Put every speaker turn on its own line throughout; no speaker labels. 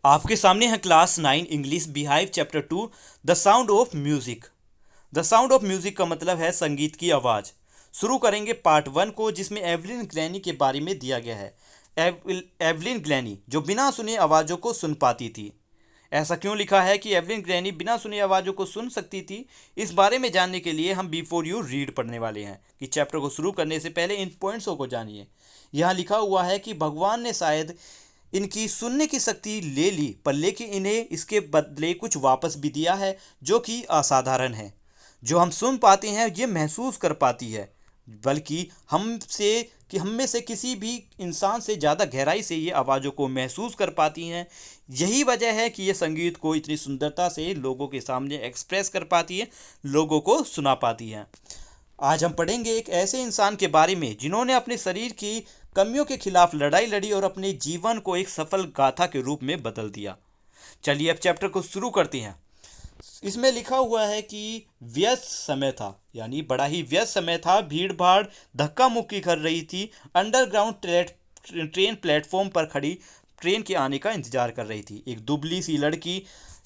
आपके सामने है class 9 English beehive chapter 2 the sound of music. The sound of music का मतलब है संगीत की आवाज़। शुरू करेंगे पार्ट 1 को, जिसमें एवलिन ग्लैनी के बारे में दिया गया है। एवलिन ग्लैनी जो बिना सुने आवाज़ों को सुन पाती थी। ऐसा क्यों लिखा है कि एवलिन ग्लैनी बिना सुने आवाज़ों को सुन सकती थी? इस बारे में जानने के लिए हम बिफोर यू रीड पढ़ने वाले हैं कि चैप्टर को शुरू करने से पहले इन पॉइंट्सों को जानिए। यहाँ लिखा हुआ है कि भगवान ने शायद इनकी सुनने की शक्ति ले ली, पर लेकिन इन्हें इसके बदले कुछ वापस भी दिया है जो कि असाधारण है। जो हम सुन पाते हैं ये महसूस कर पाती है, बल्कि हम में से किसी भी इंसान से ज़्यादा गहराई से ये आवाज़ों को महसूस कर पाती हैं। यही वजह है कि ये संगीत को इतनी सुंदरता से लोगों के सामने एक्सप्रेस कर पाती है, लोगों को सुना पाती हैं। आज हम पढ़ेंगे एक ऐसे इंसान के बारे में जिन्होंने अपने शरीर की कमियों के खिलाफ लड़ाई लड़ी और अपने जीवन को एक सफल गाथा के रूप में बदल दिया। चलिए अब चैप्टर को शुरू करते हैं। इसमें लिखा हुआ है कि व्यस्त समय था, यानी बड़ा ही व्यस्त समय था। भीड़ भाड़ धक्का मुक्की कर रही थी। अंडरग्राउंड ट्रेन प्लेटफॉर्म पर खड़ी ट्रेन के आने का इंतजार कर रही थी। एक दुबली सी लड़की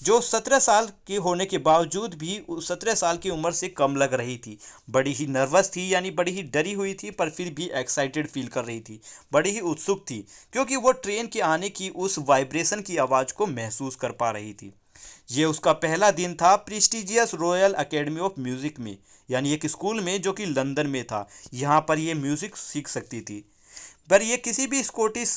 जो 17 साल की होने के बावजूद भी 17 साल की उम्र से कम लग रही थी। बड़ी ही नर्वस थी, यानी बड़ी ही डरी हुई थी, पर फिर भी एक्साइटेड फील कर रही थी। बड़ी ही उत्सुक थी क्योंकि वो ट्रेन के आने की उस वाइब्रेशन की आवाज़ को महसूस कर पा रही थी। ये उसका पहला दिन था prestigious royal academy of music में, यानी एक स्कूल में जो कि लंदन में था। यहाँ पर ये म्यूज़िक सीख सकती थी। पर ये किसी भी स्कॉटिश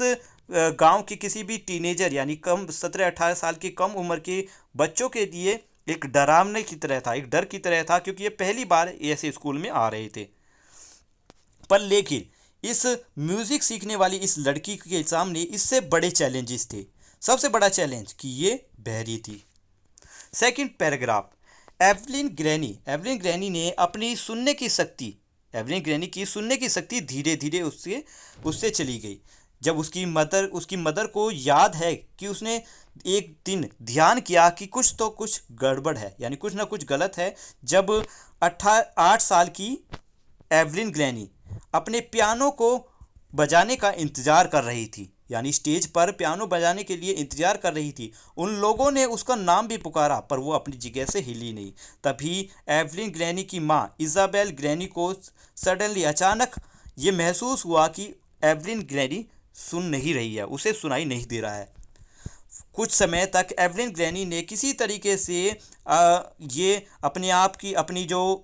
गांव के किसी भी टीनेजर, यानी कम 17-18 साल की कम उम्र के बच्चों के लिए एक डरावने की तरह था, एक डर की तरह था, क्योंकि ये पहली बार ऐसे स्कूल में आ रहे थे। पर लेकिन इस म्यूज़िक सीखने वाली इस लड़की के सामने इससे बड़े चैलेंजेस थे। सबसे बड़ा चैलेंज कि ये बहरी थी। Second paragraph. एवलिन ग्रैनी ने अपनी सुनने की शक्ति एवलिन ग्रैनी की सुनने की शक्ति धीरे धीरे उससे उससे चली गई। जब उसकी मदर को याद है कि उसने एक दिन ध्यान किया कि कुछ तो कुछ गड़बड़ है, यानी कुछ ना कुछ गलत है। जब 8 साल की एवलिन ग्रैनी अपने पियानो को बजाने का इंतज़ार कर रही थी, यानी स्टेज पर पियानो बजाने के लिए इंतज़ार कर रही थी। उन लोगों ने उसका नाम भी पुकारा, पर वो अपनी जगह से हिली नहीं। तभी एवलिन ग्रैनी की माँ इज़ाबेल ग्रैनी को सडनली अचानक ये महसूस हुआ कि एवलिन ग्रैनी सुन नहीं रही है, उसे सुनाई नहीं दे रहा है। कुछ समय तक एवलिन ग्रैनी ने किसी तरीके से ये अपने आप की अपनी जो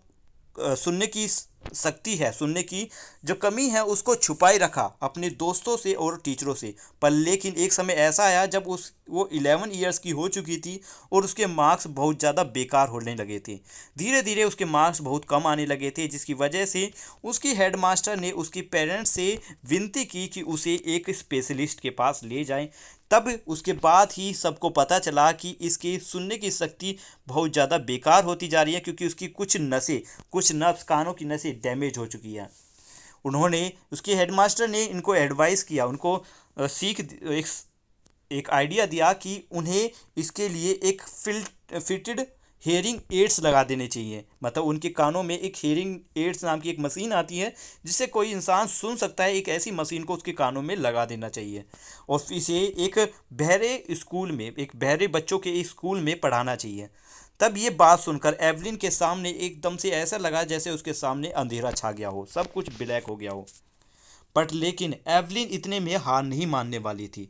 सुनने की शक्ति है, सुनने की जो कमी है, उसको छुपाए रखा अपने दोस्तों से और टीचरों से। पर लेकिन एक समय ऐसा आया जब वो 11 ईयर्स की हो चुकी थी और उसके मार्क्स बहुत ज़्यादा बेकार होने लगे थे। धीरे धीरे उसके मार्क्स बहुत कम आने लगे थे, जिसकी वजह से उसकी हेडमास्टर ने उसके पेरेंट्स से विनती की कि उसे एक स्पेशलिस्ट के पास ले जाएं। तब उसके बाद ही सबको पता चला कि इसकी सुनने की शक्ति बहुत ज़्यादा बेकार होती जा रही है, क्योंकि उसकी कुछ नर्व्स, कानों की नसें डैमेज हो चुकी हैं। उन्होंने उसके हेडमास्टर ने इनको एडवाइस किया, उनको एक आइडिया दिया कि उन्हें इसके लिए एक फिटेड हेयरिंग एड्स लगा देने चाहिए। मतलब उनके कानों में एक हेयरिंग एड्स नाम की एक मशीन आती है, जिससे कोई इंसान सुन सकता है। एक ऐसी मशीन को उसके कानों में लगा देना चाहिए और इसे एक बहरे बच्चों के स्कूल में पढ़ाना चाहिए। तब ये बात सुनकर एवलिन के सामने एकदम से ऐसा लगा जैसे उसके सामने अंधेरा छा गया हो, सब कुछ ब्लैक हो गया हो। बट लेकिन एवलिन इतने में हार नहीं मानने वाली थी।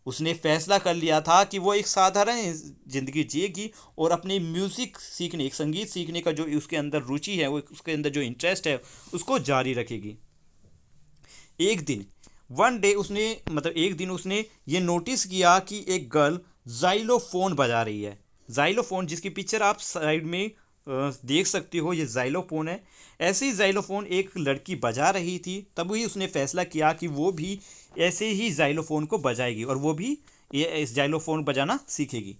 उसने फैसला कर लिया था कि वो एक साधारण ज़िंदगी जिएगी और अपने म्यूज़िक सीखने, एक संगीत सीखने का जो उसके अंदर रुचि है, वो उसके अंदर जो इंटरेस्ट है, उसको जारी रखेगी। एक दिन एक दिन उसने ये नोटिस किया कि एक गर्ल जाइलोफोन बजा रही है। जाइलोफोन, जिसकी पिक्चर आप साइड में देख सकते हो, ये जाइलोफोन है। ऐसे ही जाइलोफोन एक लड़की बजा रही थी। तभी उसने फैसला किया कि वो भी ऐसे ही जाइलोफोन को बजाएगी और वो भी ये इस जाइलोफोन बजाना सीखेगी।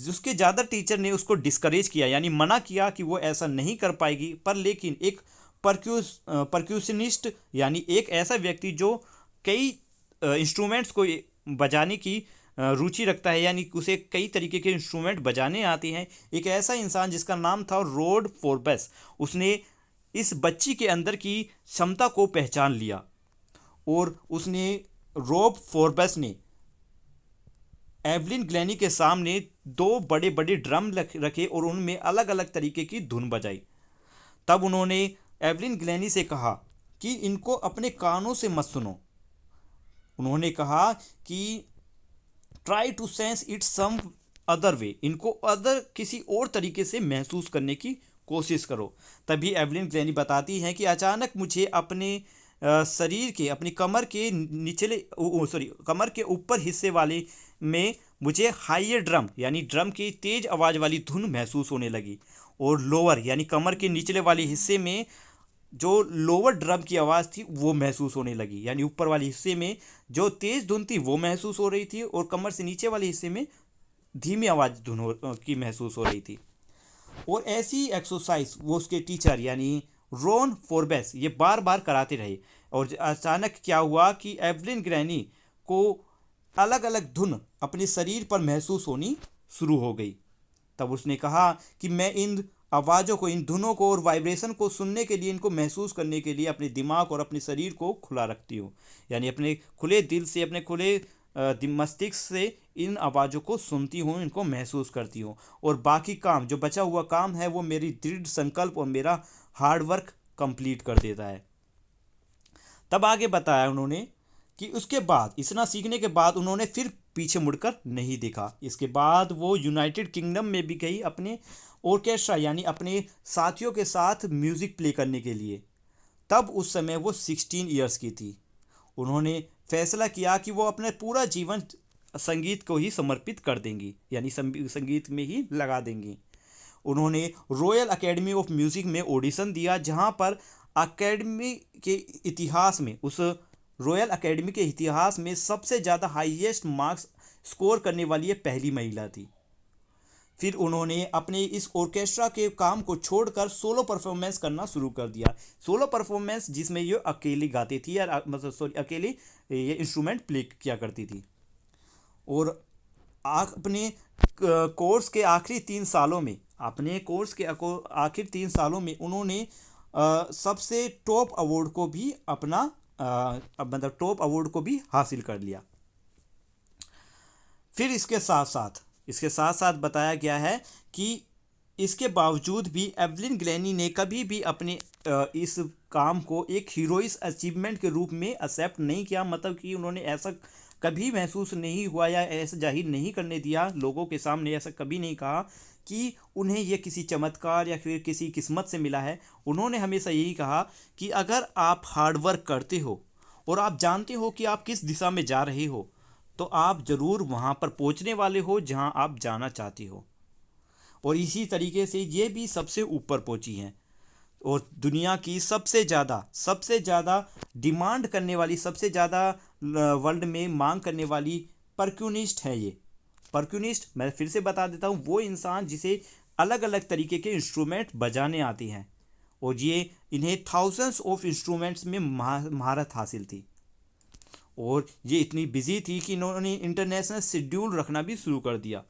उसके ज़्यादा टीचर ने उसको डिस्करेज किया, यानी मना किया कि वो ऐसा नहीं कर पाएगी। पर लेकिन एक परक्यूशनिस्ट, यानी एक ऐसा व्यक्ति जो कई इंस्ट्रूमेंट्स को बजाने की रुचि रखता है, यानी उसे कई तरीके के इंस्ट्रूमेंट बजाने आते हैं, एक ऐसा इंसान जिसका नाम था रोड फोर्बस, उसने इस बच्ची के अंदर की क्षमता को पहचान लिया और उसने रॉब फोर्बस ने एवलिन ग्लैनी के सामने दो बड़े बड़े ड्रम रखे और उनमें अलग अलग तरीके की धुन बजाई। तब उन्होंने एवलिन ग्लैनी से कहा कि इनको अपने कानों से मत सुनो। उन्होंने कहा कि try to sense it some other way, इनको अदर किसी और तरीके से महसूस करने की कोशिश करो। तभी एवलिन ग्लैनी बताती हैं कि अचानक मुझे अपने शरीर के, अपनी कमर के निचले कमर के ऊपर हिस्से वाले में मुझे हाइयर ड्रम यानी ड्रम की तेज आवाज़ वाली धुन महसूस होने लगी, और लोअर यानी कमर के निचले वाले हिस्से में जो लोअर ड्रम की आवाज़ थी वो महसूस होने लगी। यानी ऊपर वाले हिस्से में जो तेज़ धुन थी वो महसूस हो रही थी, और कमर से नीचे वाले हिस्से में धीमी आवाज़ धुन की महसूस हो रही थी। और ऐसी एक्सरसाइज वो उसके टीचर यानी रॉन फोर्बेस ये बार बार कराते रहे, और अचानक क्या हुआ कि एवलिन ग्लैनी को अलग अलग धुन अपने शरीर पर महसूस होनी शुरू हो गई। तब उसने कहा कि मैं इन आवाज़ों को, इन धुनों को और वाइब्रेशन को सुनने के लिए, इनको महसूस करने के लिए अपने दिमाग और अपने शरीर को खुला रखती हूँ। यानी अपने खुले दिल से, अपने खुले मस्तिष्क से इन आवाज़ों को सुनती हूँ, इनको महसूस करती हूँ, और बाकी काम, जो बचा हुआ काम है, वो मेरी दृढ़ संकल्प और मेरा हार्डवर्क कंप्लीट कर देता है। तब आगे बताया उन्होंने कि उसके बाद, इतना सीखने के बाद उन्होंने फिर पीछे मुड़कर नहीं देखा। इसके बाद वो यूनाइटेड किंगडम में भी गई अपने ऑर्केस्ट्रा यानी अपने साथियों के साथ म्यूज़िक प्ले करने के लिए। तब उस समय वो 16 ईयर्स की थी। उन्होंने फैसला किया कि वो अपना पूरा जीवन संगीत को ही समर्पित कर देंगी, यानी संगीत में ही लगा देंगी। उन्होंने रॉयल एकेडमी ऑफ म्यूज़िक में ऑडिशन दिया, जहां पर अकेडमी के इतिहास में, उस रॉयल एकेडमी के इतिहास में सबसे ज़्यादा हाईएस्ट मार्क्स स्कोर करने वाली ये पहली महिला थी। फिर उन्होंने अपने इस ऑर्केस्ट्रा के काम को छोड़कर सोलो परफॉर्मेंस करना शुरू कर दिया। सोलो परफॉर्मेंस जिसमें ये अकेली गाती थी, या मतलब अकेली ये इंस्ट्रूमेंट प्ले किया करती थी। और अपने कोर्स के आखिरी 3 सालों में, आखिर 3 सालों में उन्होंने सबसे टॉप अवार्ड को भी अपना मतलब टॉप अवार्ड को भी हासिल कर लिया। फिर इसके साथ साथ बताया गया है कि इसके बावजूद भी एवलिन ग्लैनी ने कभी भी अपने इस काम को एक हीरोइस अचीवमेंट के रूप में एक्सेप्ट नहीं किया। मतलब कि उन्होंने ऐसा कभी महसूस नहीं हुआ या ऐसा जाहिर नहीं करने दिया लोगों के सामने, ऐसा कभी नहीं कहा कि उन्हें यह किसी चमत्कार या फिर किसी किस्मत से मिला है। उन्होंने हमेशा यही कहा कि अगर आप हार्डवर्क करते हो और आप जानते हो कि आप किस दिशा में जा रहे हो, तो आप ज़रूर वहाँ पर पहुँचने वाले हो जहाँ आप जाना चाहते हो। और इसी तरीके से ये भी सबसे ऊपर पहुँची हैं, और दुनिया की सबसे ज़्यादा डिमांड करने वाली, सबसे ज़्यादा वर्ल्ड में मांग करने वाली परक्यूनिस्ट है ये। परक्यूनिस्ट, मैं फिर से बता देता हूँ, वो इंसान जिसे अलग अलग तरीके के इंस्ट्रूमेंट बजाने आते हैं, और ये इन्हें थाउजेंड्स ऑफ इंस्ट्रूमेंट्स में महारत हासिल थी। और ये इतनी बिजी थी कि इन्होंने इंटरनेशनल शेड्यूल रखना भी शुरू कर दिया,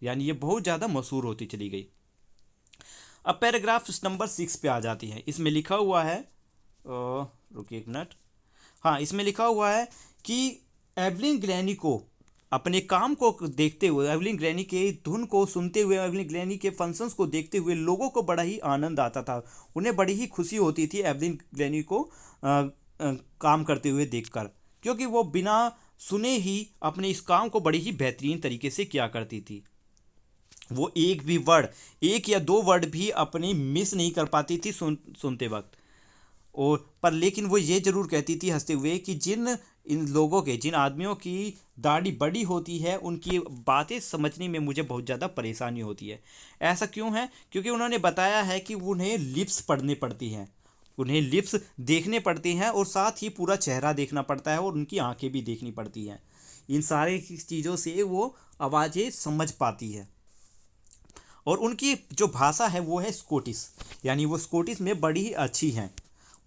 यानी ये बहुत ज़्यादा मशहूर होती चली गई। अब पैराग्राफ नंबर 6 पे आ जाती है। इसमें लिखा हुआ है, रुकिए एक मिनट, हाँ, इसमें लिखा हुआ है कि एवलिन ग्लैनी को अपने काम को देखते हुए, एवलिन ग्लैनी के धुन को सुनते हुए, एवलिन ग्लैनी के फंक्शंस को देखते हुए लोगों को बड़ा ही आनंद आता था। उन्हें बड़ी ही खुशी होती थी एवलिन ग्लैनी को काम करते हुए देखकर, क्योंकि वो बिना सुने ही अपने इस काम को बड़ी ही बेहतरीन तरीके से किया करती थी। वो एक या दो वर्ड भी अपने मिस नहीं कर पाती थी सुनते वक्त। और पर लेकिन वो ये ज़रूर कहती थी हंसते हुए कि जिन आदमियों की दाढ़ी बड़ी होती है, उनकी बातें समझने में मुझे बहुत ज़्यादा परेशानी होती है। ऐसा क्यों है? क्योंकि उन्होंने बताया है कि उन्हें लिप्स पढ़नी पड़ती हैं, उन्हें लिप्स देखने पड़ती हैं, और साथ ही पूरा चेहरा देखना पड़ता है, और उनकी आंखें भी देखनी पड़ती हैं। इन सारी चीज़ों से वो आवाज़ें समझ पाती है। और उनकी जो भाषा है वो है स्कॉटिश, यानी वो स्कॉटिश में बड़ी ही अच्छी हैं,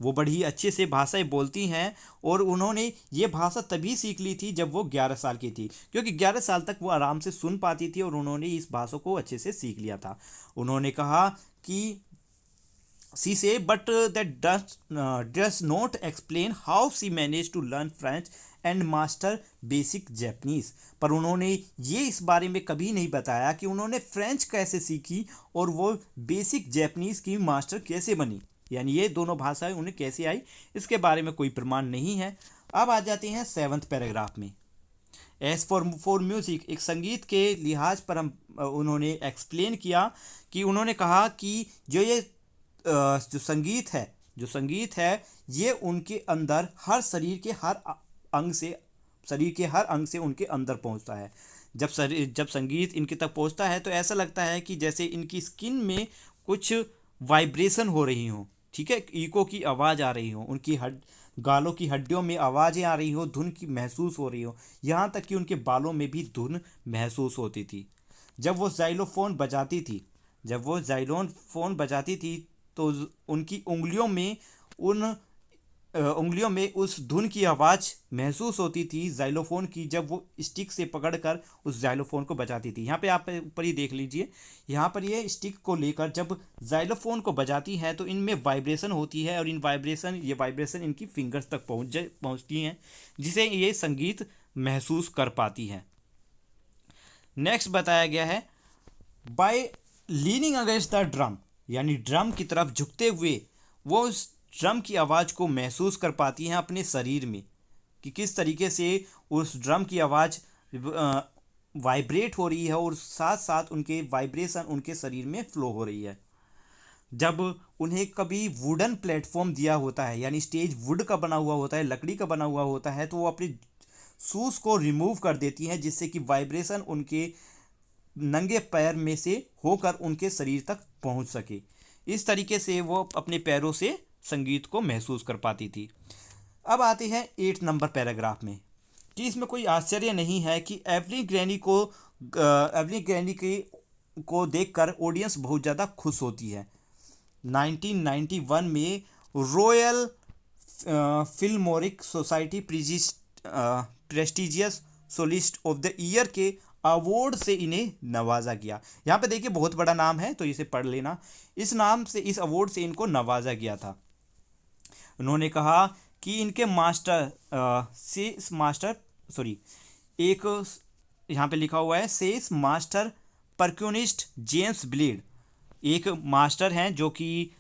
वो बड़ी ही अच्छे से भाषाएं बोलती हैं। और उन्होंने ये भाषा तभी सीख ली थी जब वो 11 साल की थी, क्योंकि 11 साल तक वो आराम से सुन पाती थी, और उन्होंने इस भाषा को अच्छे से सीख लिया था। उन्होंने कहा कि She say, but that does not explain how she managed to learn French and master basic Japanese. पर उन्होंने ये इस बारे में कभी नहीं बताया कि उन्होंने फ्रेंच कैसे सीखी और वो बेसिक जैपनीज की मास्टर कैसे बनी, यानी ये दोनों भाषाएं उन्हें कैसे आई, इसके बारे में कोई प्रमाण नहीं है। अब आ जाते हैं 7th पैराग्राफ में। एज फॉर म्यूज़िक, एक संगीत के लिहाज पर हम उन्होंने एक्सप्लेन किया कि उन्होंने कहा कि जो संगीत है ये उनके अंदर हर शरीर के हर अंग से उनके अंदर पहुंचता है। जब संगीत इनके तक पहुंचता है तो ऐसा लगता है कि जैसे इनकी स्किन में कुछ वाइब्रेशन हो रही हो, ठीक है, इको की आवाज़ आ रही हो, उनकी गालों की हड्डियों में आवाज़ें आ रही हो, धुन की महसूस हो रही हो, यहाँ तक कि उनके बालों में भी धुन महसूस होती थी। जब वो जाइलोन फ़ोन बजाती थी तो उनकी उंगलियों में उस धुन की आवाज़ महसूस होती थी जाइलोफोन की, जब वो स्टिक से पकड़कर उस जाइलोफोन को बजाती थी। यहाँ पे आप ऊपर ही देख लीजिए, यहाँ पर ये स्टिक को लेकर जब जाइलोफोन को बजाती है तो इनमें वाइब्रेशन होती है और ये वाइब्रेशन इनकी फिंगर्स तक पहुँचती हैं, जिसे ये संगीत महसूस कर पाती है। नेक्स्ट बताया गया है by leaning against the drum, यानी ड्रम की तरफ झुकते हुए वो उस ड्रम की आवाज़ को महसूस कर पाती हैं अपने शरीर में, कि किस तरीके से उस ड्रम की आवाज़ वाइब्रेट हो रही है और साथ साथ उनके वाइब्रेशन उनके शरीर में फ्लो हो रही है। जब उन्हें कभी वुडन प्लेटफॉर्म दिया होता है, यानी स्टेज वुड का बना हुआ होता है, लकड़ी का बना हुआ होता है, तो वो अपने शूज़ को रिमूव कर देती हैं, जिससे कि वाइब्रेशन उनके नंगे पैर में से होकर उनके शरीर तक पहुंच सके। इस तरीके से वो अपने पैरों से संगीत को महसूस कर पाती थी। अब आते हैं 8 नंबर पैराग्राफ में, कि इसमें कोई आश्चर्य नहीं है कि एवलिन ग्रैनी को देखकर ऑडियंस बहुत ज़्यादा खुश होती है। 1991 में Royal Philharmonic Society prestigious soloist of the year के अवार्ड से इन्हें नवाजा गया। यहाँ पे देखिए बहुत बड़ा नाम है तो इसे पढ़ लेना। इस अवार्ड से इनको नवाजा गया था। उन्होंने कहा कि इनके एक यहाँ पे लिखा हुआ है सेस मास्टर परक्यूनिस्ट जेम्स ब्लेड एक मास्टर हैं जो कि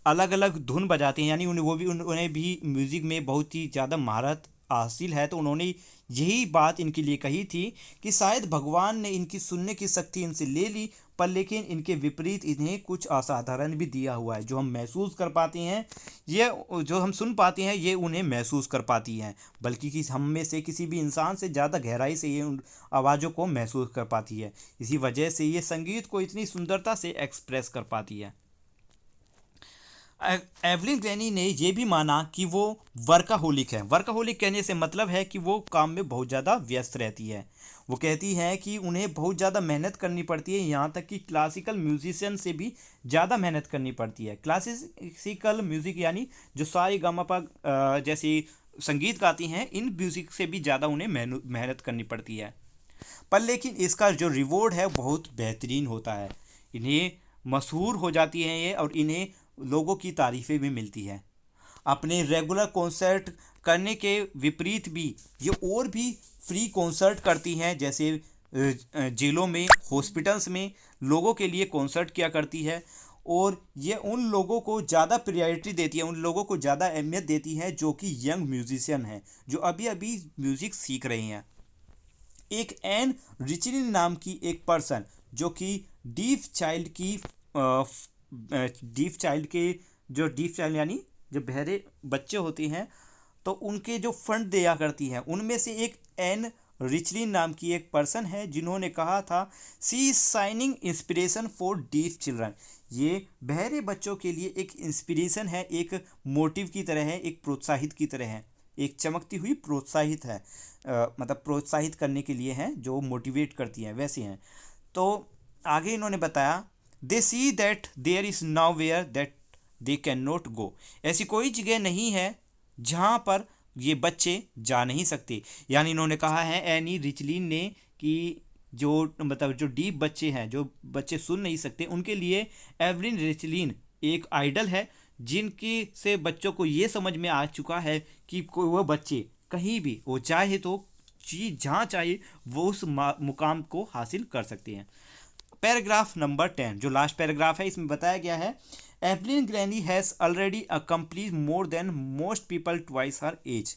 अलग अलग धुन बजाते हैं, यानी उन्हें भी म्यूज़िक में बहुत ही ज़्यादा महारत हासिल है। तो उन्होंने यही बात इनके लिए कही थी कि शायद भगवान ने इनकी सुनने की शक्ति इनसे ले ली, पर लेकिन इनके विपरीत इन्हें कुछ असाधारण भी दिया हुआ है। जो हम महसूस कर पाते हैं, ये जो हम सुन पाते हैं, ये उन्हें महसूस कर पाती हैं, बल्कि कि हम में से किसी भी इंसान से ज़्यादा गहराई से ये उन आवाज़ों को महसूस कर पाती है। इसी वजह से ये संगीत को इतनी सुंदरता से एक्सप्रेस कर पाती है। एवलिन ग्रैनी ने यह भी माना कि वो वर्काहोलिक है। वर्काहोलिक कहने से मतलब है कि वो काम में बहुत ज़्यादा व्यस्त रहती है। वो कहती है कि उन्हें बहुत ज़्यादा मेहनत करनी पड़ती है, यहाँ तक कि क्लासिकल म्यूजिशियन से भी ज़्यादा मेहनत करनी पड़ती है। क्लासिकल म्यूज़िक यानी जो सारे गामापा जैसी संगीत गाती हैं, इन म्यूज़िक से भी ज़्यादा उन्हें मेहनत करनी पड़ती है, पर लेकिन इसका जो रिवॉर्ड है बहुत बेहतरीन होता है। इन्हें मशहूर हो जाती हैं ये, और इन्हें लोगों की तारीफ़ें भी मिलती हैं। अपने रेगुलर कॉन्सर्ट करने के विपरीत भी ये और भी फ्री कॉन्सर्ट करती हैं, जैसे जेलों में, हॉस्पिटल्स में लोगों के लिए कॉन्सर्ट किया करती है। और ये उन लोगों को ज़्यादा प्रायोरिटी देती है, उन लोगों को ज़्यादा अहमियत देती है जो कि यंग म्यूजिशियन हैं, जो अभी अभी म्यूज़िक सीख रहे हैं। एक एन रिचलिन नाम की एक पर्सन जो कि डीफ चाइल्ड यानी जो बहरे बच्चे होते हैं, तो उनके जो फंड दिया करती हैं, उनमें से एक एन रिचलिन नाम की एक पर्सन है जिन्होंने कहा था she is shining inspiration for deaf children. ये बहरे बच्चों के लिए एक इंस्पिरेशन है, एक मोटिव की तरह है, एक प्रोत्साहित की तरह है, एक चमकती हुई प्रोत्साहित है, मतलब प्रोत्साहित करने के लिए हैं, जो मोटिवेट करती हैं वैसे हैं। तो आगे इन्होंने बताया they see that there is nowhere that they can not go. ऐसी कोई जगह नहीं है जहाँ पर ये बच्चे जा नहीं सकते। यानी इन्होंने कहा है एनी रिचलिन ने कि जो डीप बच्चे हैं, जो बच्चे सुन नहीं सकते, उनके लिए एवलिन रिचलिन एक आइडल है जिनकी से बच्चों को ये समझ में आ चुका है कि कोई वह बच्चे कहीं भी वो चाहे तो चीज जहाँ चाहे वो उस मुकाम को हासिल कर सकते हैं। पैराग्राफ नंबर 10 जो लास्ट पैराग्राफ है, इसमें बताया गया है Evelyn Glennie has already accomplished more than most people twice her age.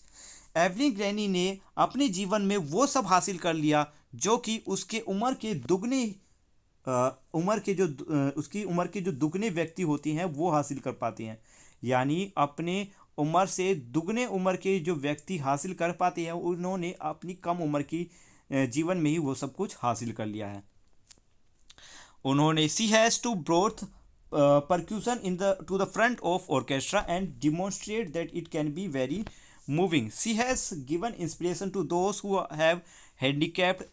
Evelyn Glennie ने अपने जीवन में वो सब हासिल कर लिया जो कि उसके उम्र के दुगने उसकी उम्र के जो दुगने व्यक्ति होती हैं वो हासिल कर पाते हैं। यानी अपने उम्र से दुगने उम्र के जो व्यक्ति हासिल कर पाते हैं उन्होंने अपनी कम उम्र की जीवन में ही वो सब कुछ हासिल कर लिया है। उन्होंने she has to brought percussion in the to the front of orchestra and demonstrate that it can be very moving. She has given inspiration to those who have handicapped.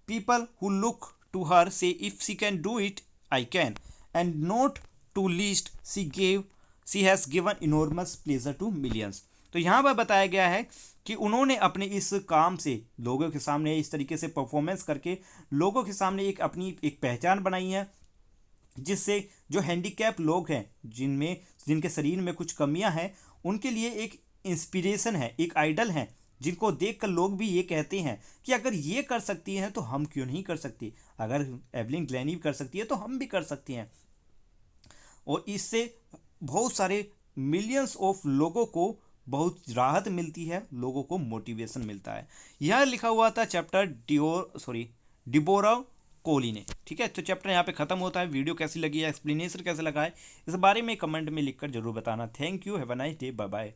People who look to her say if she can do it, I can. And not to least she has given enormous pleasure to millions. तो यहाँ पर बताया गया है कि उन्होंने अपने इस काम से लोगों के सामने इस तरीके से परफॉर्मेंस करके लोगों के सामने एक अपनी एक पहचान बनाई है, जिससे जो हैंडीकैप लोग हैं जिनके शरीर में कुछ कमियां हैं उनके लिए एक इंस्पिरेशन है, एक आइडल हैं जिनको देखकर लोग भी ये कहते हैं कि अगर ये कर सकती हैं तो हम क्यों नहीं कर सकते, अगर एवलिन ग्रैनी कर सकती है तो हम भी कर सकते हैं। और इससे बहुत सारे मिलियंस ऑफ लोगों को बहुत राहत मिलती है, लोगों को मोटिवेशन मिलता है। यह लिखा हुआ था चैप्टर डिबोरा कोहली ने। ठीक है, तो चैप्टर यहाँ पे खत्म होता है। वीडियो कैसी लगी है, एक्सप्लेनेशन कैसा लगा है, इस बारे में कमेंट में लिखकर जरूर बताना। Thank you, have a nice day, bye bye.